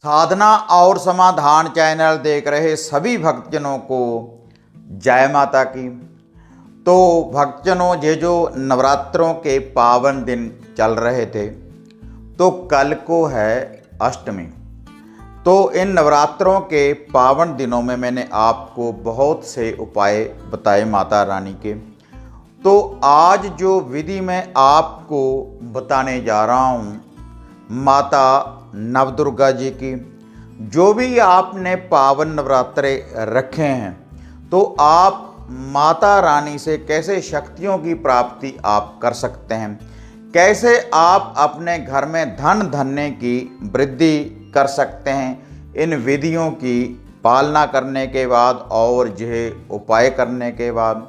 साधना और समाधान चैनल देख रहे सभी भक्तजनों को जय माता की। तो भक्तजनों, ये जो नवरात्रों के पावन दिन चल रहे थे, तो कल को है अष्टमी। तो इन नवरात्रों के पावन दिनों में मैंने आपको बहुत से उपाय बताए माता रानी के। तो आज जो विधि मैं आपको बताने जा रहा हूँ माता नवदुर्गा जी की, जो भी आपने पावन नवरात्रे रखे हैं, तो आप माता रानी से कैसे शक्तियों की प्राप्ति आप कर सकते हैं, कैसे आप अपने घर में धन धन्य की वृद्धि कर सकते हैं, इन विधियों की पालना करने के बाद और यह उपाय करने के बाद।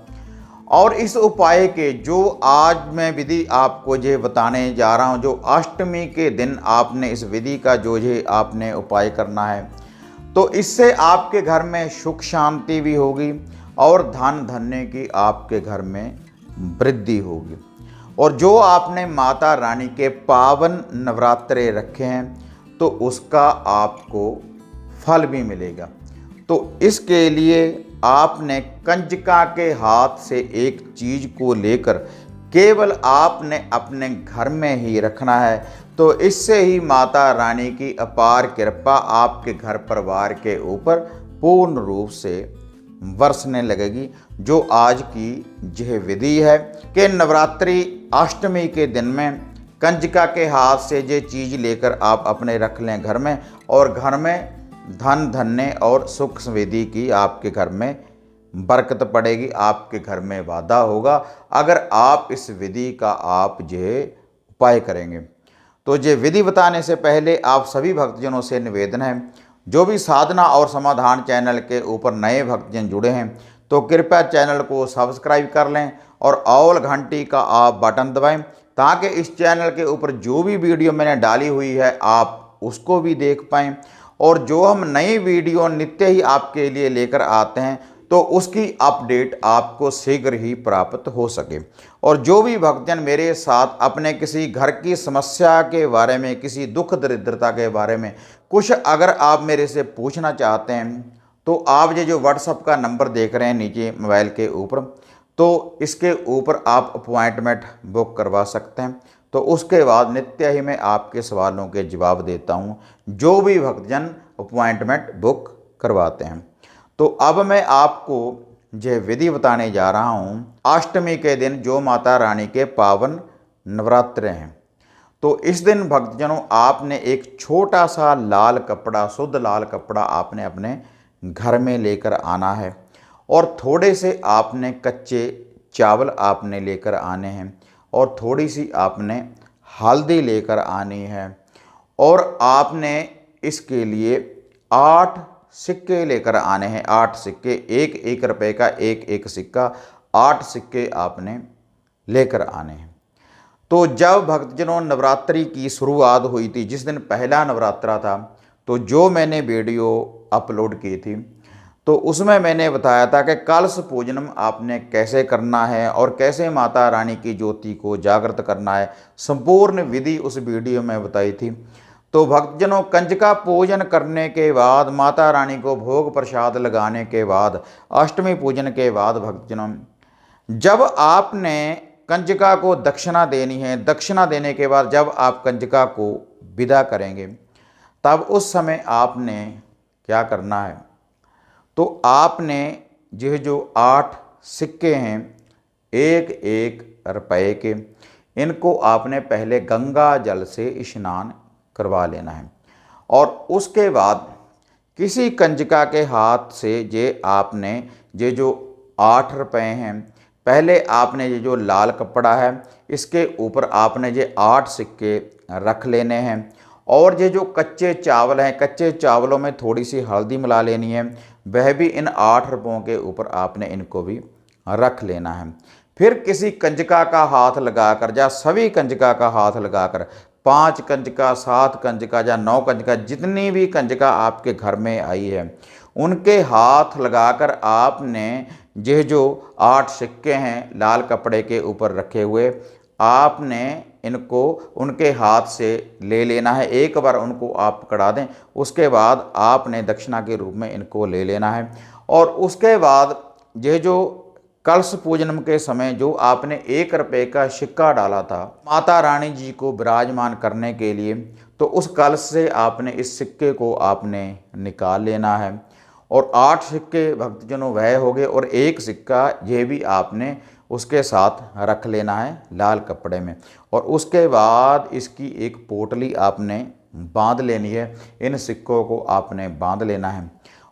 और इस उपाय के जो आज मैं विधि आपको ये बताने जा रहा हूँ, जो अष्टमी के दिन आपने इस विधि का जो ये आपने उपाय करना है, तो इससे आपके घर में सुख शांति भी होगी और धन धन्य की आपके घर में वृद्धि होगी। और जो आपने माता रानी के पावन नवरात्रे रखे हैं, तो उसका आपको फल भी मिलेगा। तो इसके लिए आपने कंजका के हाथ से एक चीज को लेकर केवल आपने अपने घर में ही रखना है। तो इससे ही माता रानी की अपार कृपा आपके घर परिवार के ऊपर पूर्ण रूप से बरसने लगेगी। जो आज की यह विधि है कि नवरात्रि अष्टमी के दिन में कंजका के हाथ से ये चीज़ लेकर आप अपने रख लें घर में, और घर में धन धन्य और सुख समृद्धि की आपके घर में बरकत पड़ेगी, आपके घर में वादा होगा अगर आप इस विधि का आप ये उपाय करेंगे। तो ये विधि बताने से पहले आप सभी भक्तजनों से निवेदन है, जो भी साधना और समाधान चैनल के ऊपर नए भक्तजन जुड़े हैं, तो कृपया चैनल को सब्सक्राइब कर लें और ऑल घंटी का आप बटन दबाएं, ताकि इस चैनल के ऊपर जो भी वीडियो मैंने डाली हुई है आप उसको भी देख पाएँ, और जो हम नई वीडियो नित्य ही आपके लिए लेकर आते हैं तो उसकी अपडेट आपको शीघ्र ही प्राप्त हो सके। और जो भी भक्तजन मेरे साथ अपने किसी घर की समस्या के बारे में, किसी दुख दरिद्रता के बारे में कुछ अगर आप मेरे से पूछना चाहते हैं, तो आप ये जो व्हाट्सएप का नंबर देख रहे हैं नीचे मोबाइल के ऊपर, तो इसके ऊपर आप अपॉइंटमेंट बुक करवा सकते हैं। तो उसके बाद नित्य ही मैं आपके सवालों के जवाब देता हूं, जो भी भक्तजन अपॉइंटमेंट बुक करवाते हैं। तो अब मैं आपको यह विधि बताने जा रहा हूं अष्टमी के दिन, जो माता रानी के पावन नवरात्रे हैं। तो इस दिन भक्तजनों आपने एक छोटा सा लाल कपड़ा, शुद्ध लाल कपड़ा आपने अपने घर में लेकर आना है, और थोड़े से आपने कच्चे चावल आपने लेकर आने हैं, और थोड़ी सी आपने हल्दी लेकर आनी है, और आपने इसके लिए 8 सिक्के लेकर आने हैं। 8 सिक्के, 1 रुपये का एक सिक्का, 8 सिक्के आपने लेकर आने हैं। तो जब भक्तजनों नवरात्रि की शुरुआत हुई थी, जिस दिन पहला नवरात्रा था, तो जो मैंने वीडियो अपलोड की थी, तो उसमें मैंने बताया था कि कलश पूजनम आपने कैसे करना है और कैसे माता रानी की ज्योति को जागृत करना है, संपूर्ण विधि उस वीडियो में बताई थी। तो भक्तजनों कंजका पूजन करने के बाद, माता रानी को भोग प्रसाद लगाने के बाद, अष्टमी पूजन के बाद भक्तजनों, जब आपने कंजका को दक्षिणा देनी है, दक्षिणा देने के बाद जब आप कंजका को विदा करेंगे, तब उस समय आपने क्या करना है, तो आपने यह जो 8 सिक्के हैं 1 रुपये के, इनको आपने पहले गंगा जल से स्नान करवा लेना है, और उसके बाद किसी कंजका के हाथ से ये आपने ये जो 8 रुपये हैं, पहले आपने ये जो लाल कपड़ा है इसके ऊपर आपने ये 8 सिक्के रख लेने हैं, और ये जो कच्चे चावल हैं, कच्चे चावलों में थोड़ी सी हल्दी मिला लेनी है, वह भी इन 8 रुपयों के ऊपर आपने इनको भी रख लेना है। फिर किसी कंजका का हाथ लगाकर, या सभी कंजका का हाथ लगाकर, 5 कंजका, 7 कंजका या 9 कंजका, जितनी भी कंजका आपके घर में आई है, उनके हाथ लगाकर आपने यह जो 8 सिक्के हैं लाल कपड़े के ऊपर रखे हुए, आपने इनको उनके हाथ से ले लेना है। एक बार उनको आप पकड़ा दें, उसके बाद आपने दक्षिणा के रूप में इनको ले लेना है। और उसके बाद ये जो कलश पूजन के समय जो आपने 1 रुपये का सिक्का डाला था माता रानी जी को विराजमान करने के लिए, तो उस कलश से आपने इस सिक्के को आपने निकाल लेना है। और 8 सिक्के भक्तजनों वह हो गए, और 1 सिक्का ये भी आपने उसके साथ रख लेना है लाल कपड़े में। और उसके बाद इसकी एक पोटली आपने बांध लेनी है, इन सिक्कों को आपने बांध लेना है।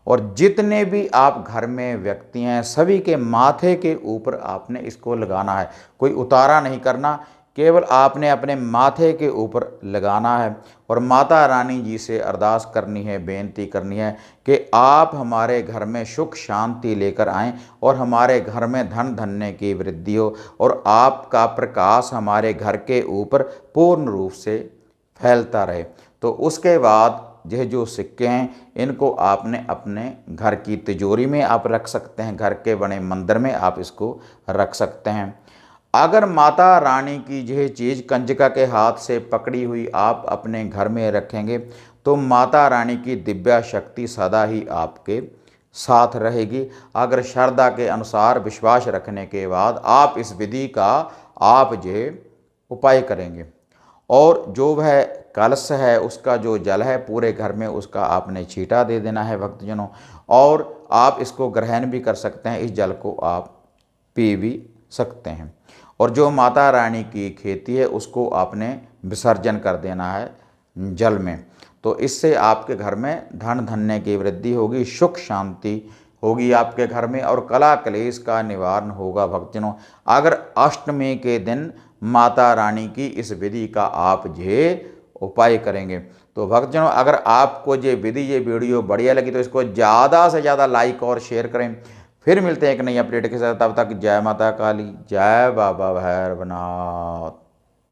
और जितने भी आप घर में व्यक्ति हैं सभी के माथे के ऊपर आपने इसको लगाना है। कोई उतारा नहीं करना, केवल आपने अपने माथे के ऊपर लगाना है। और माता रानी जी से अरदास करनी है, बेनती करनी है कि आप हमारे घर में सुख शांति लेकर आएं और हमारे घर में धन धन्य की वृद्धि हो और आपका प्रकाश हमारे घर के ऊपर पूर्ण रूप से फैलता रहे। तो उसके बाद यह जो सिक्के हैं इनको आपने अपने घर की तिजोरी में आप रख सकते हैं, घर के बने मंदिर में आप इसको रख सकते हैं। अगर माता रानी की यह चीज़ कंजका के हाथ से पकड़ी हुई आप अपने घर में रखेंगे तो माता रानी की दिव्य शक्ति सदा ही आपके साथ रहेगी। अगर श्रद्धा के अनुसार विश्वास रखने के बाद आप इस विधि का आप ये उपाय करेंगे और जो वह कलश है उसका जो जल है पूरे घर में उसका आपने छींटा दे देना है भक्तजनों। और आप इसको ग्रहण भी कर सकते हैं, इस जल को आप पी भी सकते हैं। और जो माता रानी की खेती है उसको आपने विसर्जन कर देना है जल में। तो इससे आपके घर में धन धन्य की वृद्धि होगी, सुख शांति होगी आपके घर में और कला क्लेश का निवारण होगा भक्तजनों। अगर अष्टमी के दिन माता रानी की इस विधि का आप ये उपाय करेंगे तो भक्तजनों अगर आपको ये विधि ये वीडियो बढ़िया लगी तो इसको ज़्यादा से ज़्यादा लाइक और शेयर करें। फिर मिलते हैं एक नई अपडेट के साथ, तब तक जय माता काली, जय बाबा भैरवनाथ।